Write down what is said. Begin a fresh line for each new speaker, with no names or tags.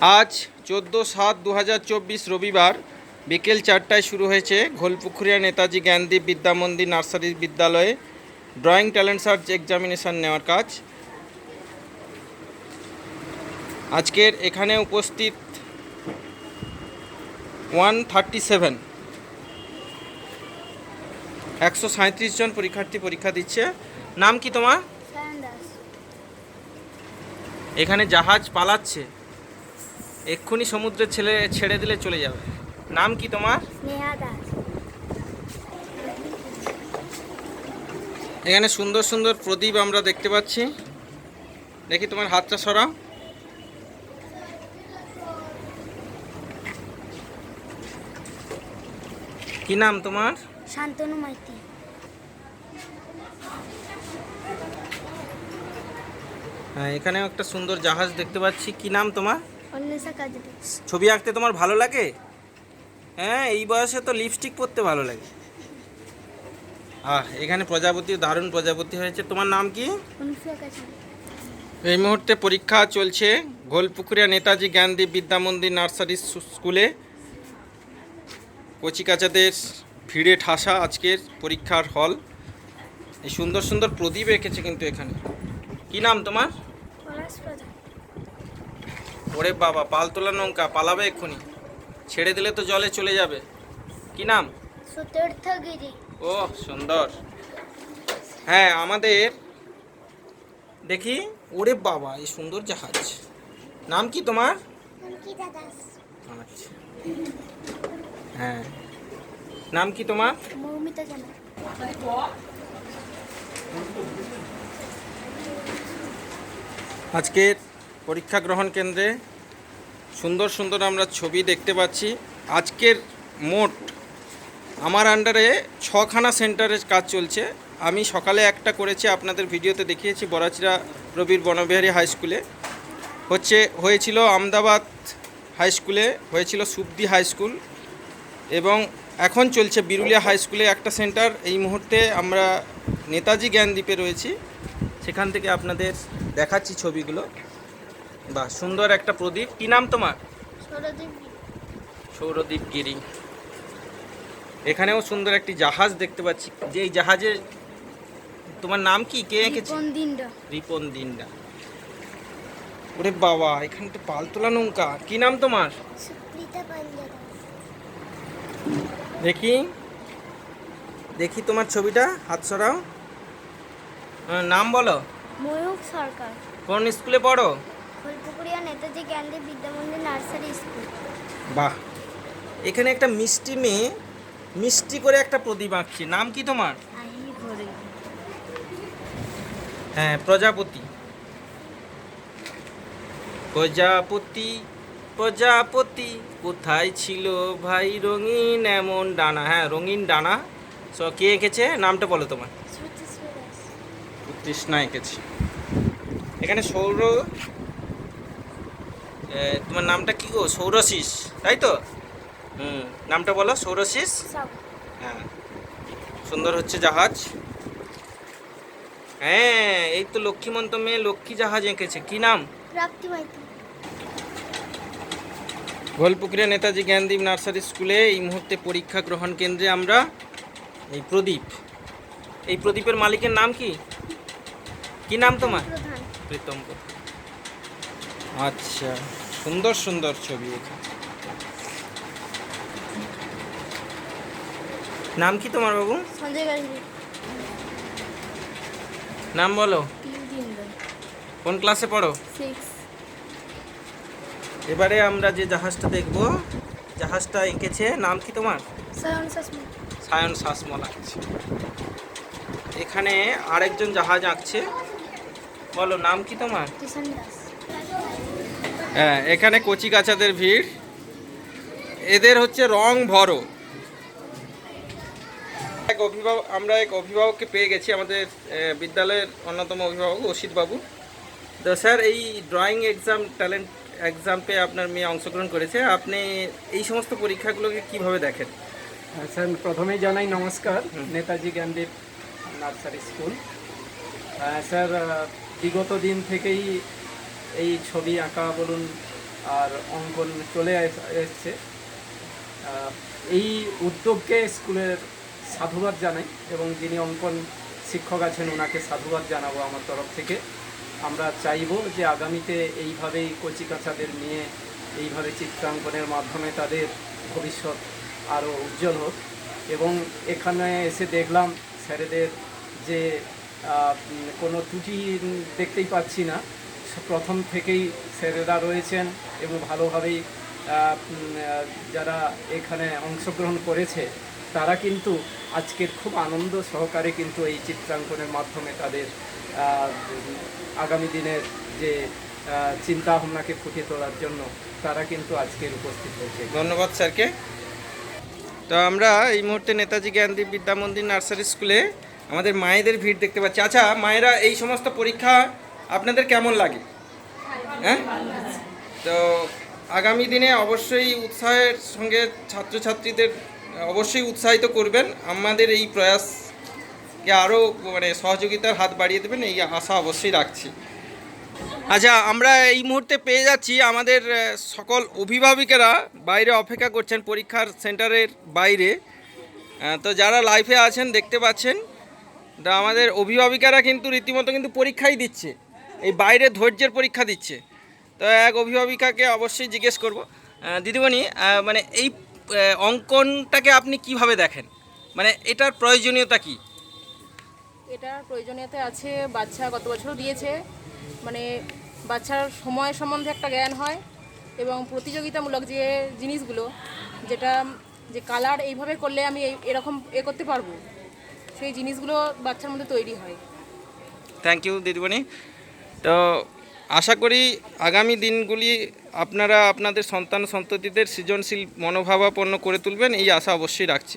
আজ 14/7/2024 রবিবার বিকেল 4টায় শুরু হয়েছে ঘোলপুকুরিয়া নেতাজি জ্ঞানদীপ বিদ্যামন্দির নার্সারি বিদ্যালয়ে ড্রয়িং ট্যালেন্ট সার্চ এক্সামিনেশন নেওয়ার কাজ। আজকের এখানে উপস্থিত 137 জন পরীক্ষার্থী পরীক্ষা দিচ্ছে। নাম কি তোমার? এখানে জাহাজ পালাচ্ছে, এক্ষুনি সমুদ্রে ছেড়ে দিলে চলে যাবে। নাম কি তোমার?
স্নেহা দাস।
এখানে সুন্দর সুন্দর প্রদীপ আমরা দেখতে পাচ্ছি। দেখি তোমার হাতটা সরাও। কি নাম তোমার?
শান্তনু মাইতি।
হ্যাঁ, এখানেও একটা সুন্দর জাহাজ দেখতে পাচ্ছি। কি নাম তোমার?
অন্বেষা কাজী।
ছবি আঁকতে তোমার ভালো লাগে? হ্যাঁ, এই বয়সে তো লিপস্টিক পরতে ভালো লাগে। এখানে প্রজাপতি, দারুণ প্রজাপতি হয়েছে। তোমার নাম কি? এই মুহূর্তে পরীক্ষা চলছে ঘোলপুকুরিয়া নেতাজি জ্ঞানদীপ বিদ্যামন্দির নার্সারি স্কুলে। কচিকাচাদের ভিড়ে ঠাসা আজকের পরীক্ষার হল। এই সুন্দর সুন্দর প্রদীপ এঁকেছে কিন্তু এখানে। কি নাম তোমার? ওরে বাবা, পালতোলা নৌকা, পালাবে এক্ষুনি, ছেড়ে দিলে তো জলে চলে যাবে। কি নাম?
সুতীর্থগিরি।
ও সুন্দর। হ্যাঁ, আমাদের দেখি। ওরে বাবা, এই সুন্দর জাহাজ। নাম কি তোমার? আচ্ছা, হ্যাঁ, নাম কি তোমার?
মৌমিতা জানা।
আজকের পরীক্ষা গ্রহণ কেন্দ্রে সুন্দর সুন্দর আমরা ছবি দেখতে পাচ্ছি। আজকের মোট আমার আন্ডারে 6খানা সেন্টারের কাজ চলছে। আমি সকালে একটা করেছি, আপনাদের ভিডিওতে দেখিয়েছি, বরাচিরা রবির বনবিহারী হাই স্কুলে হয়েছিল, আমদাবাদ হাই স্কুলে হয়েছিল, সুবদি হাই স্কুল, এবং এখন চলছে বিরুলিয়া হাই স্কুলে একটা সেন্টার। এই মুহূর্তে আমরা নেতাজি জ্ঞানদীপে রয়েছি, সেখান থেকে আপনাদের দেখাচ্ছি ছবিগুলো। বাহ, সুন্দর একটা প্রদীপ। কি নাম তোমার? সৌরদীপ গিরি। এখানেও সুন্দর একটি জাহাজ দেখতে পাচ্ছি। যে এই জাহাজে তোমার নাম কি? কে এঁকেছে? রিপন দিন্ডা। ওরে বাবা, এখানে তো পালতোলা নৌকা। কি নাম তোমার? দেখি দেখি তোমার ছবিটা, হাত সরাও। নাম বলো।
ময়ূখ সরকার।
কোন স্কুলে পড়ো?
ঘোলপুকুরিয়া নেতাজি জ্ঞানদীপ বিদ্যামন্দির নার্সারি স্কুল।
বাহ, এখানে একটা মিষ্টি মেয়ে মিষ্টি করে একটা প্রদীপ আঁকছে। নাম কি তোমার? হ্যাঁ, প্রজাপতি। প্রজাপতি প্রজাপতি কোথায় ছিল ভাই রঙিন এমন ডানা। হ্যাঁ, রঙিন ডানা। কে এঁকেছে? নামটা বলো তোমার। তৃষ্ণা এঁকেছে। এখানে তোমার নামটা কি গো? সৌরশিস, তাই তো? নামটা বলো। সৌরশিস। হ্যাঁ, সুন্দর হচ্ছে জাহাজ। হ্যাঁ, এই তো লক্ষ্মীমন্ত মেয়ে লক্ষ্মী জাহাজ এঁকেছে। কি নাম? ঘোলপুকুরিয়া নেতাজি জ্ঞানদীপ নার্সারি স্কুলে এই মুহূর্তে পরীক্ষা গ্রহণ কেন্দ্রে আমরা এই প্রদীপের মালিকের নাম কি? কি নাম তোমার? প্রীতম। আচ্ছা, সুন্দর সুন্দর ছবি এখানে। নাম কি তোমার বাবু? নাম বলো। কোন ক্লাসে পড়ো? এবারে আমরা যে জাহাজটা দেখব, জাহাজটা এঁকেছে, নাম কি তোমার? সায়ন শাসমল আঁকছে। এখানে আরেকজন জাহাজ আঁকছে, বলো নাম কি তোমার? হ্যাঁ, এখানে কচি কাচাদের ভিড়। এদের হচ্ছে রং ভরো। আমরা এক অভিভাবককে পেয়ে গেছি, আমাদের বিদ্যালয়ের অন্যতম অভিভাবক অসিত বাবু। তো স্যার, এই ড্রয়িং ট্যালেন্ট এক্সামে আপনার মেয়ে অংশগ্রহণ করেছে, আপনি এই সমস্ত পরীক্ষাগুলোকে কিভাবে দেখেন?
স্যার, প্রথমেই জানাই নমস্কার Netaji Gyandeep nursery school. Sir, বিগত দিন থেকেই এই ছবি আঁকা বলুন, আর অঙ্কন চলে এসছে। এই উদ্যোগকে স্কুলের সাধুবাদ জানাই এবং যিনি অঙ্কন শিক্ষক আছেন ওনাকে সাধুবাদ জানাবো আমার তরফ থেকে। আমরা চাইবো যে আগামীতে এইভাবেই কচিকাঁচাদের নিয়ে এইভাবে চিত্রাঙ্কনের মাধ্যমে তাদের ভবিষ্যৎ আরও উজ্জ্বল হোক। এবং এখানে এসে দেখলাম স্যারেদের যে কোনো ত্রুটি দেখতেই পাচ্ছি না, প্রথম থেকেই স্যারেরা রয়েছেন এবং ভালোভাবেই যারা এখানে অংশগ্রহণ করেছে তারা কিন্তু আজকের খুব আনন্দ সহকারে কিন্তু এই চিত্রাঙ্কনের মাধ্যমে তাদের আগামী দিনের যে চিন্তা ভাবনাকে ফুটিয়ে তোলার জন্য তারা কিন্তু আজকের উপস্থিত হয়েছে।
ধন্যবাদ স্যারকে। তো আমরা এই মুহূর্তে নেতাজি জ্ঞানদীপ বিদ্যা মন্দির নার্সারি স্কুলে আমাদের মায়েদের ভিড় দেখতে পাচ্ছি। আচ্ছা মায়েরা, এই সমস্ত পরীক্ষা আপনাদের কেমন লাগে? হ্যাঁ, তো আগামী দিনে অবশ্যই উৎসাহের সঙ্গে ছাত্রছাত্রীদের অবশ্যই উৎসাহিত করবেন, আমাদের এই প্রয়াসকে আরও মানে সহযোগিতার হাত বাড়িয়ে দেবেন, এই আশা অবশ্যই রাখছি। আচ্ছা, আমরা এই মুহূর্তে পেয়ে যাচ্ছি আমাদের সকল অভিভাবিকেরা বাইরে অপেক্ষা করছেন পরীক্ষার সেন্টারের বাইরে। তো যারা লাইভে আছেন দেখতে পাচ্ছেন, তো আমাদের অভিভাবিকারা কিন্তু রীতিমতো কিন্তু পরীক্ষাই দিচ্ছে, এই বাইরে ধৈর্যের পরীক্ষা দিচ্ছে। তো এক অভিভাবিকাকে অবশ্যই জিজ্ঞেস করব, দিদিমণি মানে এই অঙ্কনটাকে আপনি কিভাবে দেখেন, মানে এটার প্রয়োজনীয়তা কি?
এটার প্রয়োজনীয়তা আছে, বাচ্চা গত বছরও দিয়েছে, মানে বাচ্চার সময় সম্বন্ধে একটা জ্ঞান হয় এবং প্রতিযোগিতামূলক যে জিনিসগুলো, যেটা যে কালার এইভাবে করলে আমি এরকম করতে পারবো, সেই জিনিসগুলো বাচ্চার মধ্যে তৈরি হয়।
থ্যাংক ইউ দিদিমণি। তো আশা করি আগামী দিনগুলি আপনারা আপনাদের সন্তান সন্ততিদের সৃজনশীল মনোভাবাপন্ন করে তুলবেন, এই আশা অবশ্যই রাখছি।